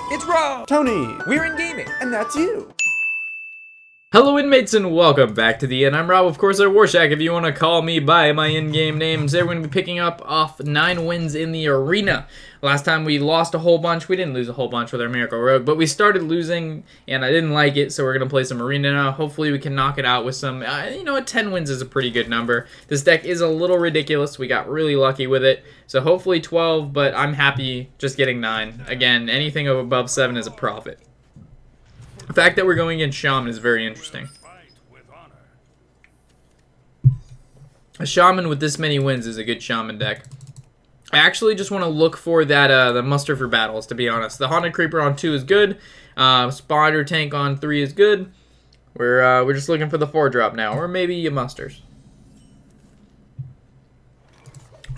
It's Rob! Tony! We're in gaming! And that's you! Hello inmates and welcome back to the inn. I'm Rob, of course, or Warshack if you want to call me by my in-game name. Today we're going to be picking up off 9 wins in the arena. Last time we lost a whole bunch. We didn't lose a whole bunch with our Miracle Rogue, but we started losing and I didn't like it, so we're going to play some arena now. Hopefully we can knock it out with some, 10 wins is a pretty good number. This deck is a little ridiculous. We got really lucky with it, so hopefully 12, but I'm happy just getting 9. Again, anything above 7 is a profit. The fact that we're going against Shaman is very interesting. A Shaman with this many wins is a good Shaman deck. I actually just want to look for that the muster for battles, to be honest. The Haunted Creeper on 2 is good. Spider Tank on 3 is good. We're just looking for the 4-drop now, or maybe a musters.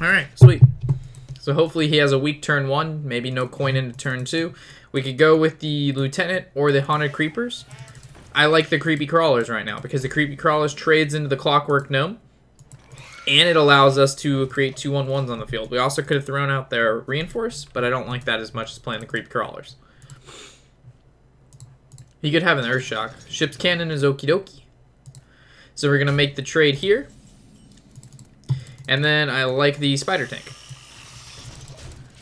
Alright, sweet. So hopefully he has a weak turn 1, maybe no coin into turn 2. We could go with the Lieutenant or the Haunted Creepers. I like the Creepy Crawlers right now because the Creepy Crawlers trades into the Clockwork Gnome. And it allows us to create 2/1/1s on the field. We also could have thrown out their Reinforce, but I don't like that as much as playing the Creepy Crawlers. He could have an Earthshock. Ship's Cannon is okie dokie. So we're going to make the trade here. And then I like the Spider Tank.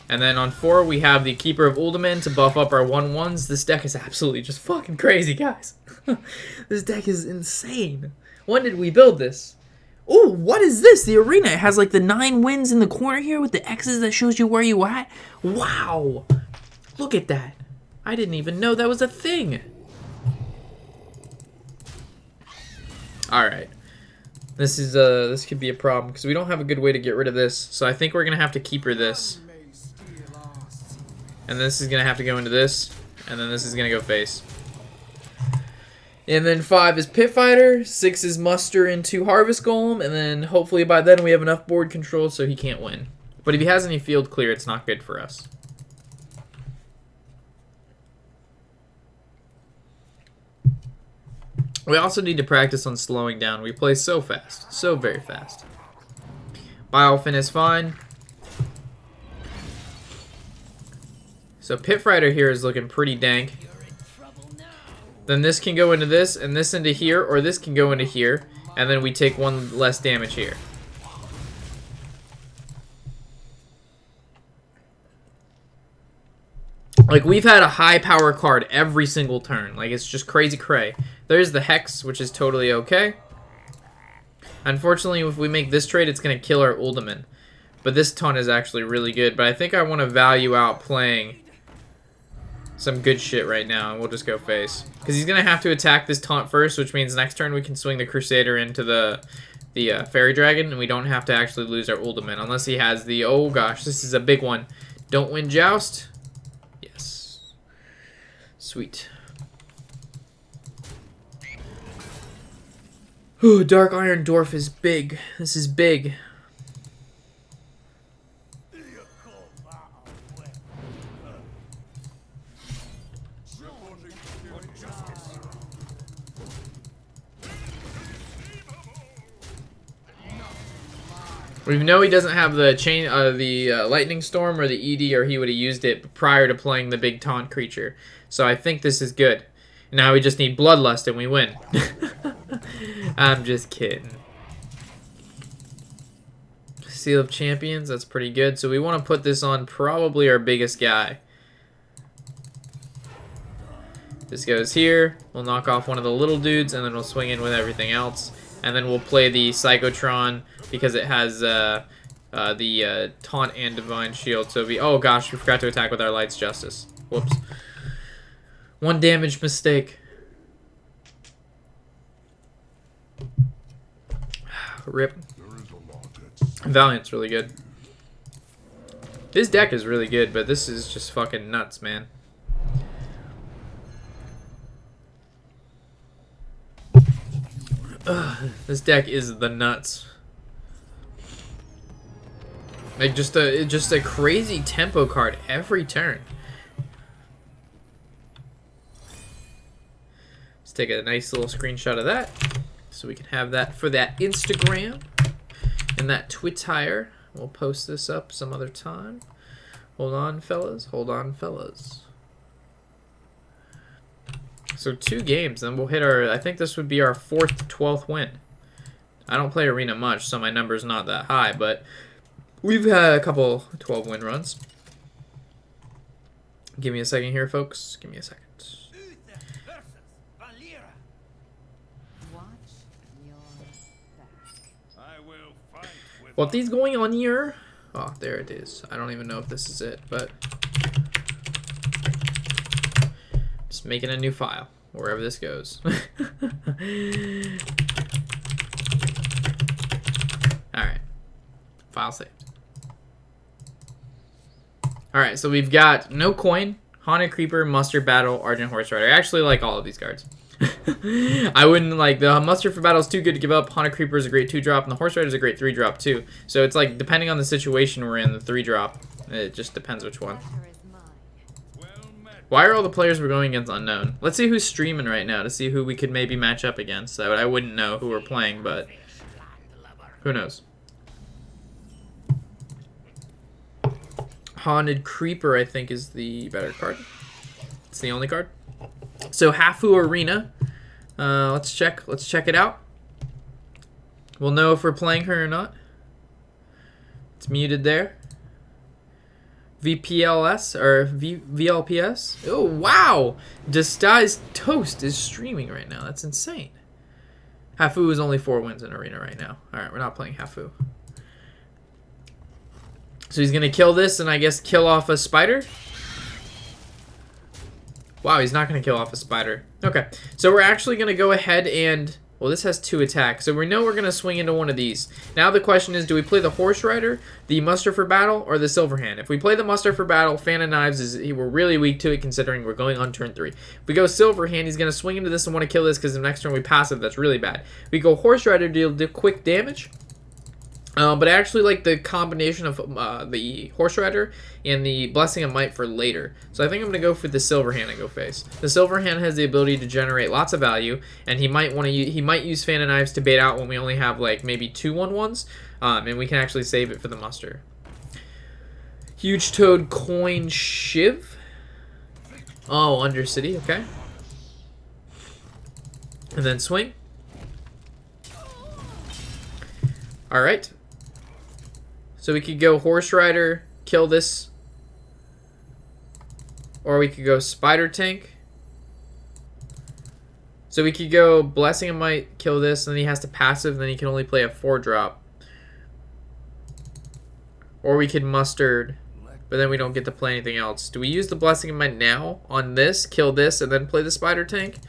And then on 4, we have the Keeper of Uldaman to buff up our 1/1s. This deck is absolutely just fucking crazy, guys. This deck is insane. When did we build this? Oh, what is this? The arena. It has like the 9 wins in the corner here with the X's that shows you where you at. Wow. Look at that. I didn't even know that was a thing. Alright. This could be a problem because we don't have a good way to get rid of this. So I think we're going to have to keeper this. And this is going to have to go into this. And then this is going to go face. And then 5 is Pit Fighter. 6 is Muster into Harvest Golem. And then hopefully by then we have enough board control so he can't win. But if he has any field clear, it's not good for us. We also need to practice on slowing down. We play so fast. So very fast. Biofin is fine. So Pit Fighter here is looking pretty dank. Then this can go into this, and this into here, or this can go into here, and then we take 1 less damage here. Like, we've had a high power card every single turn. Like, it's just crazy cray. There's the Hex, which is totally okay. Unfortunately, if we make this trade, it's going to kill our Uldaman. But this taunt is actually really good. But I think I want to value out playing some good shit right now, and we'll just go face. Because he's going to have to attack this taunt first, which means next turn we can swing the Crusader into the Fairy Dragon, and we don't have to actually lose our Uldaman, unless he has the... Oh gosh, this is a big one. Don't win Joust. Yes. Sweet. Ooh, Dark Iron Dwarf is big. This is big. We know he doesn't have the Lightning Storm or the ED, or he would have used it prior to playing the big taunt creature. So I think this is good. Now we just need Bloodlust and we win. I'm just kidding. Seal of Champions, that's pretty good. So we want to put this on probably our biggest guy. This goes here. We'll knock off one of the little dudes, and then we'll swing in with everything else. And then we'll play the Psychotron because it has the Taunt and Divine Shield. So oh gosh, we forgot to attack with our Light's Justice. Whoops. 1 damage mistake. Rip. Valiant's really good. His deck is really good, but this is just fucking nuts, man. This deck is the nuts. Like just a crazy tempo card every turn. Let's take a nice little screenshot of that so we can have that for that Instagram and that Twitter. We'll post this up some other time. Hold on, fellas. Hold on, fellas. So 2 games, then we'll hit our, I think this would be our 4th, 12th win. I don't play Arena much, so my number's not that high, but we've had a couple 12-win runs. Give me a second here, folks. Give me a second. What's going on here? Oh, there it is. I don't even know if this is it, but just making a new file wherever this goes. Alright. File saved. Alright, so we've got no coin, Haunted Creeper, Muster, Battle, Argent Horse Rider. I actually like all of these cards. I wouldn't like the Muster for Battle is too good to give up. Haunted Creeper is a great 2-drop, and the Horse Rider is a great 3-drop too. So it's like depending on the situation we're in, the 3-drop, it just depends which one. Why are all the players we're going against unknown? Let's see who's streaming right now to see who we could maybe match up against. I wouldn't know who we're playing, but who knows? Haunted Creeper, I think, is the better card. It's the only card. So Hafu Arena. Let's check it out. We'll know if we're playing her or not. It's muted there. VPLS or VLPS. Oh wow! Disguised Toast is streaming right now. That's insane. Hafu is only 4 wins in Arena right now. All right, we're not playing Hafu. So he's gonna kill this and I guess kill off a spider. Wow, he's not going to kill off a spider. Okay, so we're actually going to go ahead and... Well, this has 2 attacks, so we know we're going to swing into one of these. Now the question is, do we play the Horse Rider, the Muster for Battle, or the Silver Hand? If we play the Muster for Battle, Fan of Knives, we're really weak to it considering we're going on turn 3. If we go Silver Hand, he's going to swing into this and want to kill this because the next turn we passive, that's really bad. We go Horse Rider, deal quick damage. But I actually like the combination of the Horse Rider and the Blessing of Might for later. So I think I'm going to go for the Silver Hand and go face. The Silver Hand has the ability to generate lots of value, and he might use Fan of Knives to bait out when we only have like maybe 2 1/1s, and we can actually save it for the Muster. Huge Toad Coin Shiv. Oh, Undercity, okay. And then swing. All right. So we could go Horse Rider, kill this. Or we could go Spider Tank. So we could go Blessing of Might, kill this, and then he has to passive, and then he can only play a 4-drop. Or we could Mustard, but then we don't get to play anything else. Do we use the Blessing of Might now on this, kill this, and then play the Spider Tank?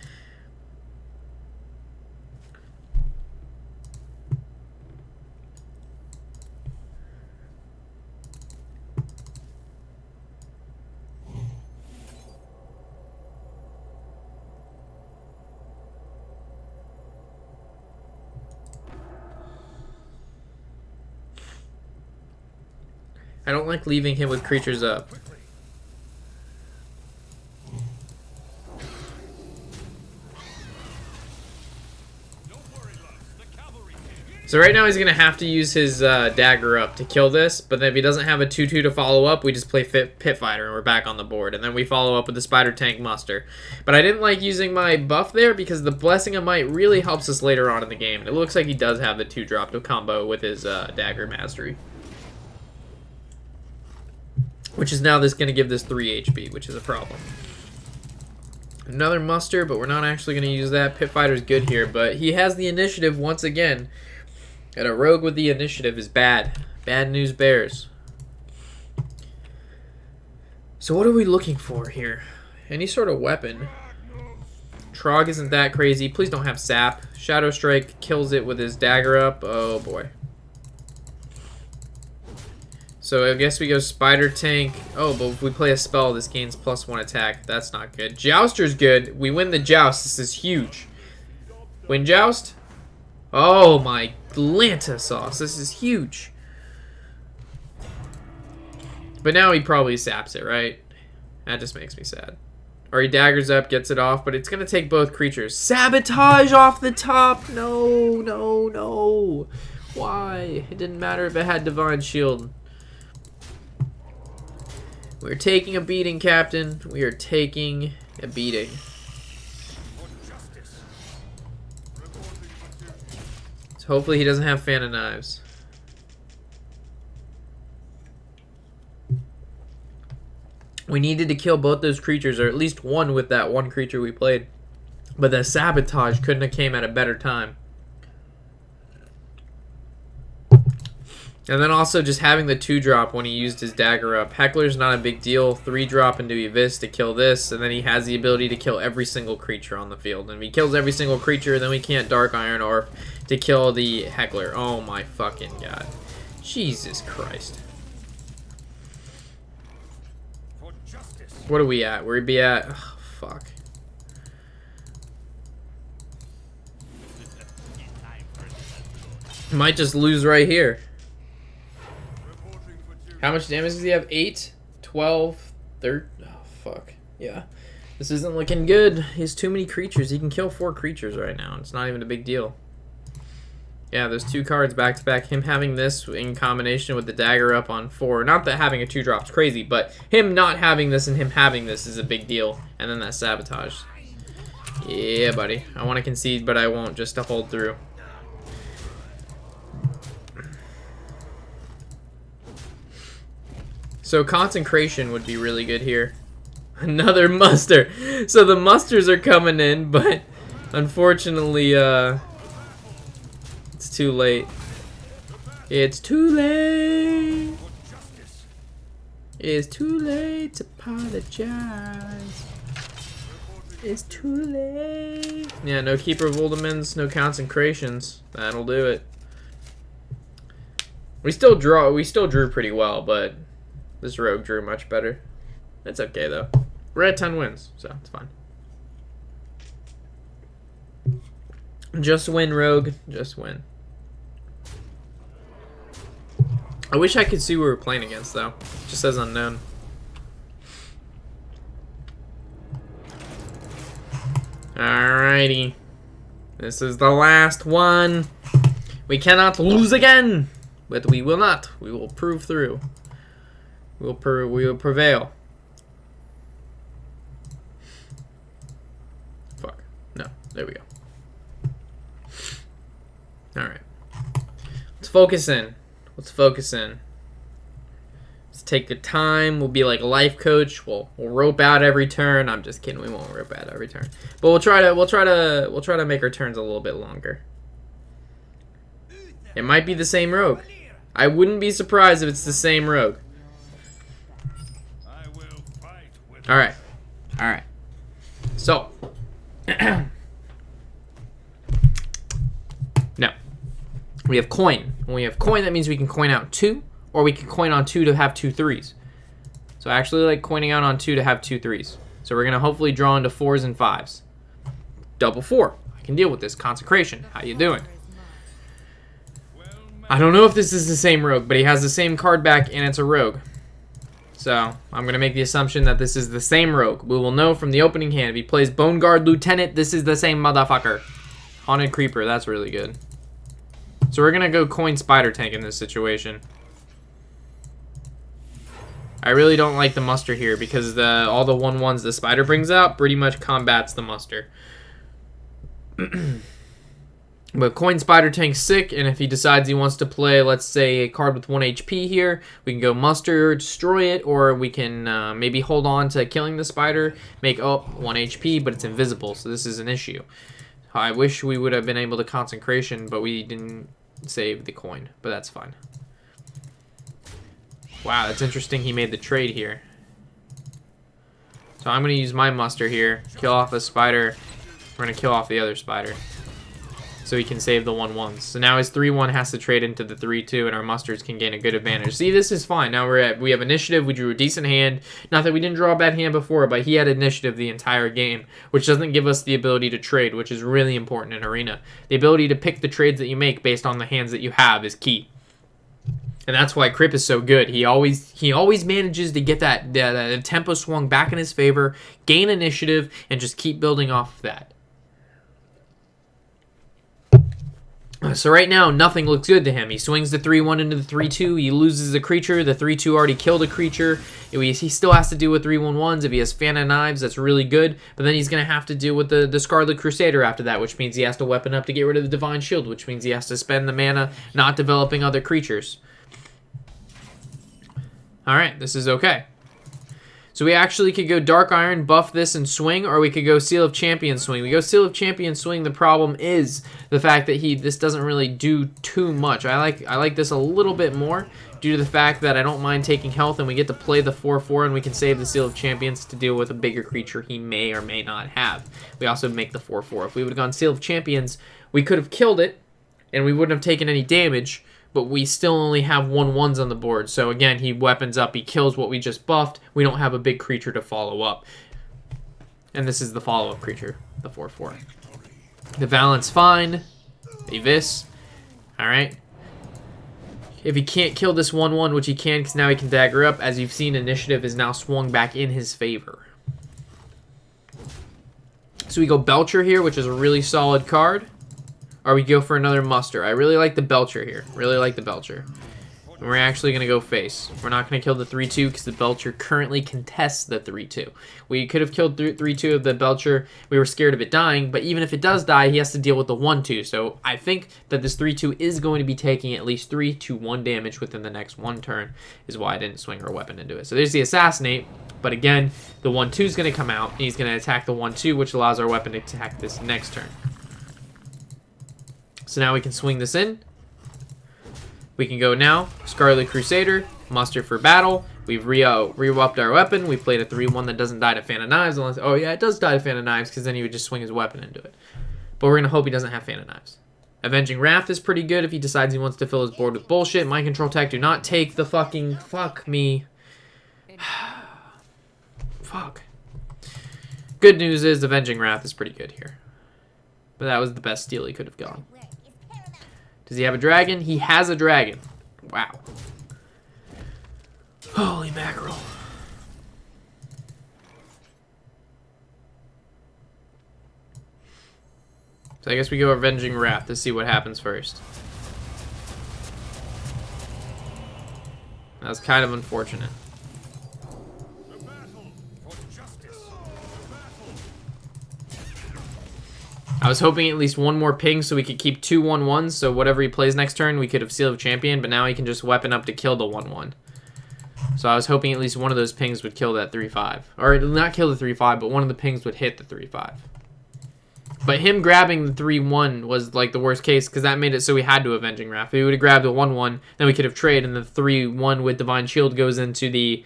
I don't like leaving him with creatures up. So right now he's going to have to use his dagger up to kill this, but then if he doesn't have a 2/2 to follow up, we just play Pit Fighter and we're back on the board. And then we follow up with the Spider Tank Muster. But I didn't like using my buff there because the Blessing of Might really helps us later on in the game. It looks like he does have the 2-drop to combo with his dagger mastery. Which is now going to give this 3 HP, which is a problem. Another Muster, but we're not actually going to use that. Pit Fighter's good here, but he has the initiative once again. And a rogue with the initiative is bad. Bad news bears. So what are we looking for here? Any sort of weapon. Trog isn't that crazy. Please don't have sap. Shadow Strike kills it with his dagger up. Oh boy. So I guess we go Spider Tank. Oh, but if we play a spell, this gains +1 attack. That's not good. Jouster's good. We win the Joust. This is huge. Win Joust? Oh my Lanta sauce. This is huge. But now he probably saps it, right? That just makes me sad. Or he daggers up, gets it off, but it's going to take both creatures. Sabotage off the top! No, no, no. Why? It didn't matter if it had Divine Shield. We're taking a beating, Captain. We are taking a beating. Hopefully he doesn't have Fan of Knives. We needed to kill both those creatures, or at least one with that one creature we played. But the Sabotage couldn't have came at a better time. And then also just having the 2-drop when he used his dagger up. Heckler's not a big deal. 3-drop into Evis to kill this, and then he has the ability to kill every single creature on the field. And if he kills every single creature, then we can't Dark Iron Orb to kill the Heckler. Oh my fucking god. Jesus Christ. What are we at? We'd be at... Oh, fuck. Might just lose right here. How much damage does he have? 8, 12, 13. Oh, fuck. Yeah. This isn't looking good. He has too many creatures. He can kill 4 creatures right now. It's not even a big deal. Yeah, those 2 cards back to back. Him having this in combination with the dagger up on 4. Not that having a 2-drop's crazy, but him not having this and him having this is a big deal. And then that Sabotage. Yeah, buddy. I want to concede, but I won't, just to hold through. So Consecration would be really good here. Another muster. So the musters are coming in, but unfortunately, it's too late. It's too late. It's too late to apologize. It's too late. Yeah, no Keeper of Uldamens, no Consecrations. That'll do it. We still drew pretty well, but this rogue drew much better. It's okay though. We're at 10 wins, so it's fine. Just win, rogue. Just win. I wish I could see who we were playing against though. It just says unknown. Alrighty. This is the last one. We cannot lose again. But we will not. We will prove through. We will prevail. Fuck. No. There we go. Alright. Let's focus in. Let's focus in. Let's take the time. We'll be like a life coach. We'll rope out every turn. I'm just kidding. We won't rope out every turn. But we'll try to make our turns a little bit longer. It might be the same rogue. I wouldn't be surprised if it's the same rogue. Alright. Alright. So. Now. We have coin. When we have coin, that means we can coin out 2. Or we can coin on 2 to have 2 3s. So I actually like coining out on 2 to have 2 3s. So we're going to hopefully draw into 4s and 5s. Double 4. I can deal with this. Consecration. How you doing? I don't know if this is the same rogue, but he has the same card back and it's a rogue. So, I'm going to make the assumption that this is the same rogue. We will know from the opening hand. If he plays Bone Guard Lieutenant, this is the same motherfucker. Haunted Creeper, that's really good. So we're going to go coin Spider Tank in this situation. I really don't like the muster here because all the 1/1s the Spider brings out pretty much combats the muster. But coin Spider Tank's sick, and if he decides he wants to play, let's say, a card with 1 HP here, we can go muster, destroy it, or we can maybe hold on to killing the spider, make 1 HP, but it's invisible, so this is an issue. I wish we would have been able to Consecration, but we didn't save the coin, but that's fine. Wow, that's interesting he made the trade here. So I'm going to use my muster here, kill off the spider, we're going to kill off the other spider. So he can save the 1/1s. So now his 3/1 has to trade into the 3/2, and our musters can gain a good advantage. See, this is fine. Now we have initiative. We drew a decent hand. Not that we didn't draw a bad hand before, but he had initiative the entire game, which doesn't give us the ability to trade, which is really important in Arena. The ability to pick the trades that you make based on the hands that you have is key. And that's why Crip is so good. He always manages to get that tempo swung back in his favor, gain initiative, and just keep building off of that. So right now, nothing looks good to him. He swings the 3-1 into the 3-2. He loses a creature. The 3-2 already killed a creature. He still has to deal with 3-1-1s. If he has Fan of Knives, that's really good. But then he's going to have to deal with the Scarlet Crusader after that, which means he has to weapon up to get rid of the Divine Shield, which means he has to spend the mana not developing other creatures. Alright, this is okay. So we actually could go Dark Iron, buff this, and swing, or we could go Seal of Champion, swing. We go Seal of Champion, swing. The problem is the fact that this doesn't really do too much. I like this a little bit more due to the fact that I don't mind taking health, and we get to play the 4-4, and we can save the Seal of Champions to deal with a bigger creature he may or may not have. We also make the 4-4. If we would have gone Seal of Champions, we could have killed it, and we wouldn't have taken any damage, but we still only have 1-1s on the board. So again, he weapons up, he kills what we just buffed. We don't have a big creature to follow up. And this is the follow-up creature, the 4-4. The Valent's fine. Avis. Alright. If he can't kill this 1-1, which he can, because now he can dagger up, as you've seen, initiative is now swung back in his favor. So we go Belcher here, which is a really solid card. Or we go for another muster. I really like the Belcher here. Really like the Belcher. And we're actually going to go face. We're not going to kill the 3-2 because the Belcher currently contests the 3-2. We could have killed 3-2 of the Belcher. We were scared of it dying. But even if it does die, he has to deal with the 1-2. So I think that this 3-2 is going to be taking at least 3 to 1 damage within the next 1 turn. Is why I didn't swing our weapon into it. So there's the Assassinate. But again, the 1-2 is going to come out. And he's going to attack the 1-2, which allows our weapon to attack this next turn. So now we can swing this in. We can go now, Scarlet Crusader, muster for battle. We've re-upped our weapon. We played a 3-1 that doesn't die to Fan of Knives. Unless, oh yeah, it does die to Fan of Knives because then he would just swing his weapon into it. But we're going to hope he doesn't have Fan of Knives. Avenging Wrath is pretty good if he decides he wants to fill his board with bullshit. Mind Control Tech, do not take the fucking... Fuck me. Fuck. Good news is Avenging Wrath is pretty good here. But that was the best steal he could have gone. Does he have a dragon? He has a dragon. Wow. Holy mackerel. So I guess we go Avenging Wrath to see what happens first. That was kind of unfortunate. I was hoping at least one more ping so we could keep 2 1-1s, so whatever he plays next turn, we could have Seal of Champion, but now he can just weapon up to kill the 1-1. So I was hoping at least one of those pings would kill that 3-5. Or not kill the 3-5, but one of the pings would hit the 3-5. But him grabbing the 3-1 was like the worst case, because that made it so we had to Avenging Wrath. If he would have grabbed a 1-1, then we could have traded, and the 3-1 with Divine Shield goes into the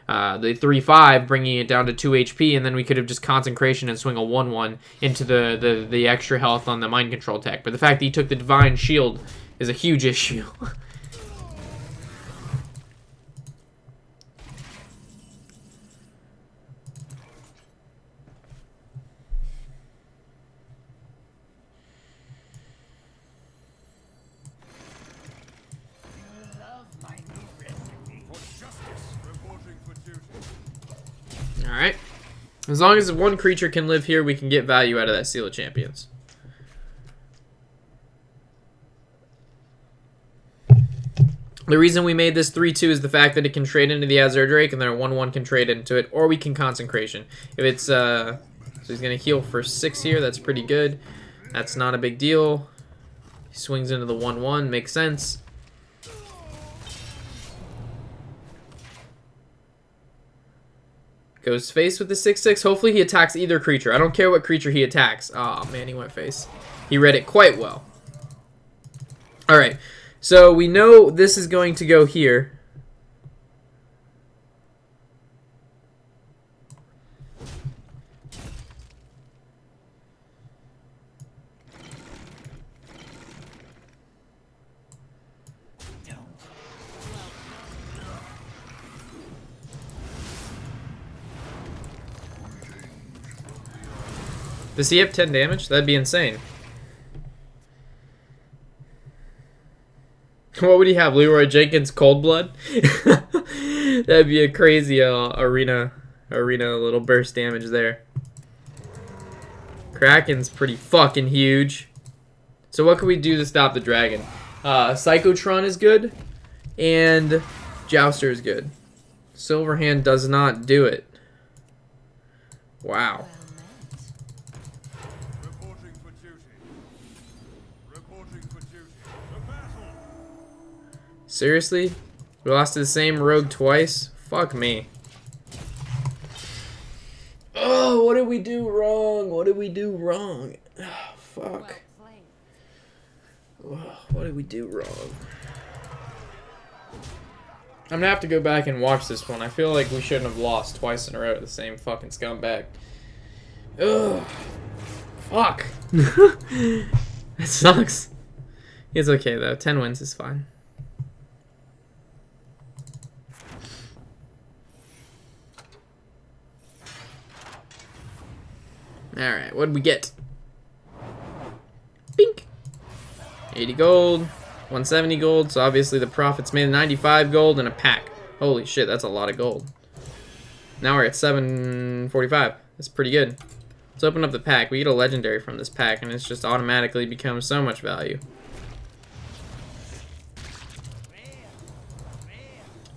3-5, bringing it down to 2 HP, and then we could have just Consecration and swing a 1-1 into the extra health on the Mind Control Tech. But the fact that he took the Divine Shield is a huge issue. Alright. As long as one creature can live here, we can get value out of that Seal of Champions. The reason we made this 3-2 is the fact that it can trade into the Azure Drake, and then a 1-1 can trade into it, or we can Consecration. If it's, so he's going to heal for 6 here, that's pretty good. That's not a big deal. He swings into the 1-1, makes sense. Goes face with the 6-6. Hopefully he attacks either creature. I don't care what creature he attacks. Oh man, he went face. He read it quite well. Alright, so we know this is going to go here. Does he have 10 damage? That'd be insane. What would he have? Leroy Jenkins Cold Blood? That'd be a crazy arena little burst damage there. Kraken's pretty fucking huge. So what can we do to stop the dragon? Psychotron is good, and Jouster is good. Silverhand does not do it. Wow. Seriously? We lost to the same rogue twice? Fuck me. Oh, what did we do wrong? What did we do wrong? Oh, fuck. Oh, what did we do wrong? I'm gonna have to go back and watch this one. I feel like we shouldn't have lost twice in a row to the same fucking scumbag. Ugh. Fuck. It sucks. It's okay though. 10 wins is fine. Alright, what did we get? Bink! 80 gold, 170 gold, so obviously the profits made 95 gold and a pack. Holy shit, that's a lot of gold. Now we're at 745. That's pretty good. Let's open up the pack. We get a legendary from this pack, and it's just automatically becomes so much value.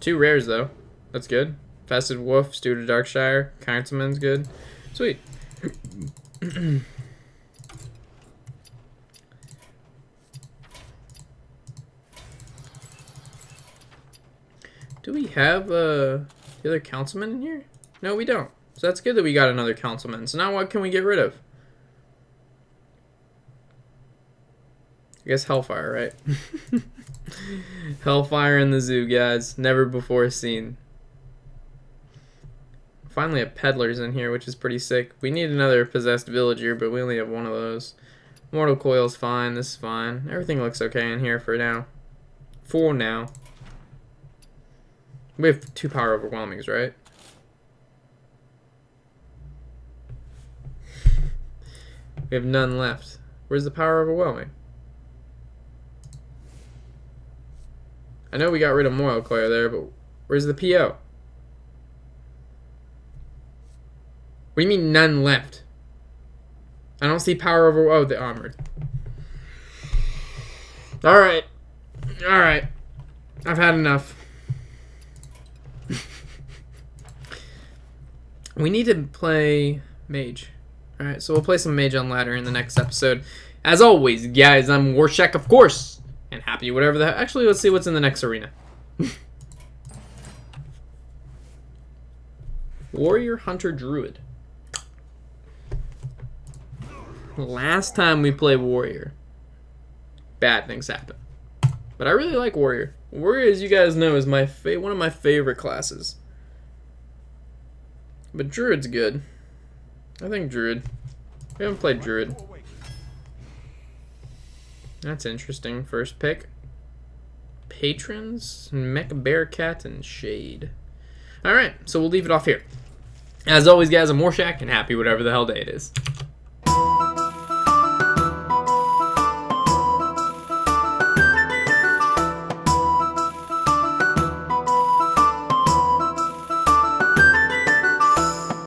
2 rares, though. That's good. Fasted Wolf, Steward of Darkshire, Councilman's good. Sweet. Do we have the other councilman in here? No, we don't. So that's good that we got another councilman. So now what can we get rid of? I guess Hellfire, right? Hellfire in the zoo, guys. Never before seen. Finally a peddler's in here, which is pretty sick. We need another possessed villager, but we only have one of those. Mortal Coil's fine. This is fine. Everything looks okay in here for now. For now. We have 2 power overwhelmings, right? We have none left. Where's the power overwhelming? I know we got rid of Mortal Coil there, but where's the PO? What do you mean none left? I don't see power over... Oh, the armored. Alright. Alright. I've had enough. We need to play Mage. Alright, so we'll play some Mage on Ladder in the next episode. As always, guys, I'm Warshack, of course. And happy whatever the... Actually, let's see what's in the next arena. Warrior, Hunter, Druid. Last time we played Warrior, bad things happen. But I really like Warrior. Warrior, as you guys know, is my one of my favorite classes. But Druid's good. I think Druid. We haven't played Druid. That's interesting. First pick. Patrons, Mech Bearcat, and Shade. Alright, so we'll leave it off here. As always, guys, I'm Warshack, and happy whatever the hell day it is.